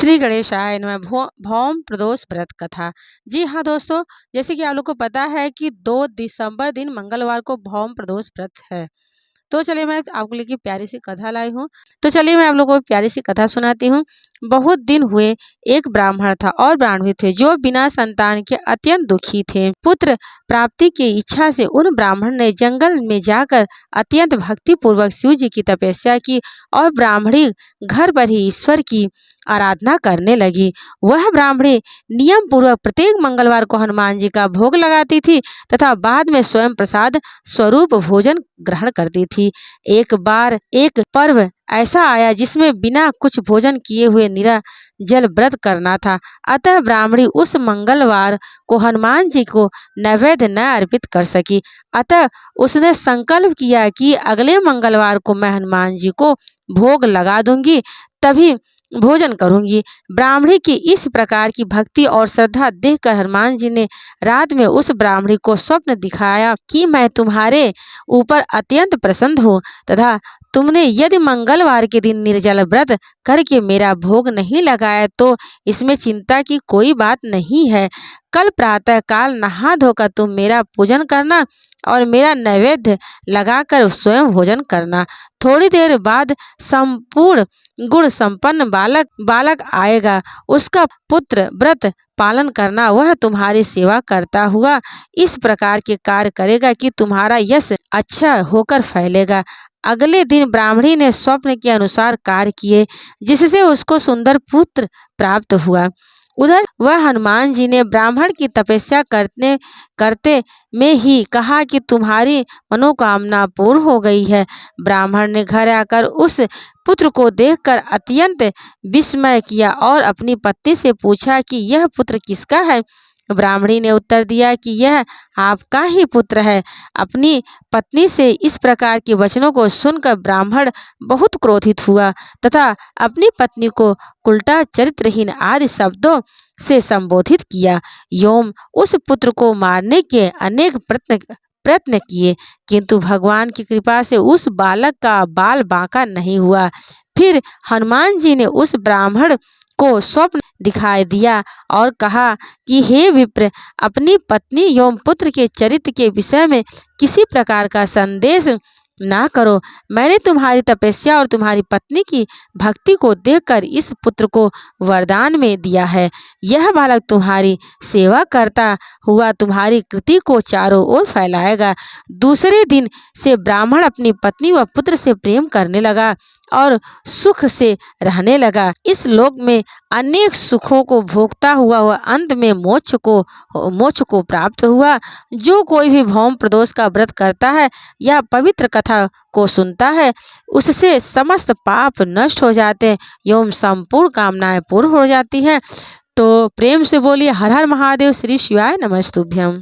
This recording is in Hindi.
श्री गणेशाय नमः। भौम प्रदोष व्रत कथा। जी हाँ दोस्तों, जैसे कि आप लोग को पता है कि 2 दिसंबर दिन मंगलवार को भौम प्रदोष व्रत है। तो चलिए मैं आपके लिए प्यारी सी कथा लाई हूँ। तो चलिए मैं आप लोगों को प्यारी सी कथा सुनाती हूँ। बहुत दिन हुए एक ब्राह्मण था और ब्राह्मणी थे जो बिना संतान के अत्यंत दुखी थे। पुत्र प्राप्ति की इच्छा से उन ब्राह्मण ने जंगल में जाकर अत्यंत भक्ति पूर्वक शिव जी की तपस्या की और ब्राह्मणी घर पर ही ईश्वर की आराधना करने लगी। वह ब्राह्मणी नियम पूर्वक प्रत्येक मंगलवार को हनुमान जी का भोग लगाती थी तथा बाद में स्वयं प्रसाद स्वरूप भोजन ग्रहण करती थी। एक बार एक पर्व ऐसा आया जिसमें बिना कुछ भोजन किए हुए निराजल व्रत करना था। अतः ब्राह्मणी उस मंगलवार को हनुमान जी को नैवेद्य न अर्पित कर सकी। अतः उसने संकल्प किया कि अगले मंगलवार को मैं हनुमान जी को भोग लगा दूंगी, तभी भोजन करूंगी। ब्राह्मणी की इस प्रकार की भक्ति और श्रद्धा देखकर हनुमान जी ने रात में उस ब्राह्मणी को स्वप्न दिखाया कि मैं तुम्हारे ऊपर अत्यंत प्रसन्न हूँ तथा तुमने यदि मंगलवार के दिन निर्जल व्रत करके मेरा भोग नहीं लगाया तो इसमें चिंता की कोई बात नहीं है। कल प्रातः काल नहा धोकर तुम मेरा पूजन करना और मेरा नैवेद्य लगाकर स्वयं भोजन करना। थोड़ी देर बाद संपूर्ण गुण संपन्न बालक आएगा। उसका पुत्र व्रत पालन करना। वह तुम्हारी सेवा करता हुआ इस प्रकार के कार्य करेगा कि तुम्हारा यश अच्छा होकर फैलेगा। अगले दिन ब्राह्मणी ने स्वप्न के अनुसार कार्य किए जिससे उसको सुंदर पुत्र प्राप्त हुआ। उधर वह हनुमान जी ने ब्राह्मण की तपस्या करते में ही कहा कि तुम्हारी मनोकामना पूर्ण हो गई है। ब्राह्मण ने घर आकर उस पुत्र को देखकर अत्यंत विस्मय किया और अपनी पत्नी से पूछा कि यह पुत्र किसका है। ब्राह्मणी ने उत्तर दिया कि यह आपका ही पुत्र है। अपनी पत्नी से इस प्रकार के वचनों को सुनकर ब्राह्मण बहुत क्रोधित हुआ तथा अपनी पत्नी को उल्टा चरित्रहीन आदि शब्दों से संबोधित किया। योम उस पुत्र को मारने के अनेक प्रयत्न किए किंतु भगवान की कृपा से उस बालक का बाल बांका नहीं हुआ। फिर हनुमान जी ने उस ब्राह्मण को स्वप्न दिखाई दिया और कहा कि हे विप्र, अपनी पत्नी एवं पुत्र के चरित्र के विषय में किसी प्रकार का संदेश ना करो। मैंने तुम्हारी तपस्या और तुम्हारी पत्नी की भक्ति को देखकर इस पुत्र को वरदान में दिया है। यह बालक तुम्हारी सेवा करता हुआ तुम्हारी कृति को चारों ओर फैलाएगा। दूसरे दिन से ब्राह्मण अपनी पत्नी व पुत्र से प्रेम करने लगा और सुख से रहने लगा। इस लोक में अनेक सुखों को भोगता हुआ वह अंत में मोक्ष को प्राप्त हुआ। जो कोई भी भौम प्रदोष का व्रत करता है या पवित्र कथा को सुनता है उससे समस्त पाप नष्ट हो जाते हैं एवं संपूर्ण कामनाएं पूर्ण हो जाती हैं। तो प्रेम से बोलिए हर हर महादेव। श्री शिवाय नमस्तुभ्यम।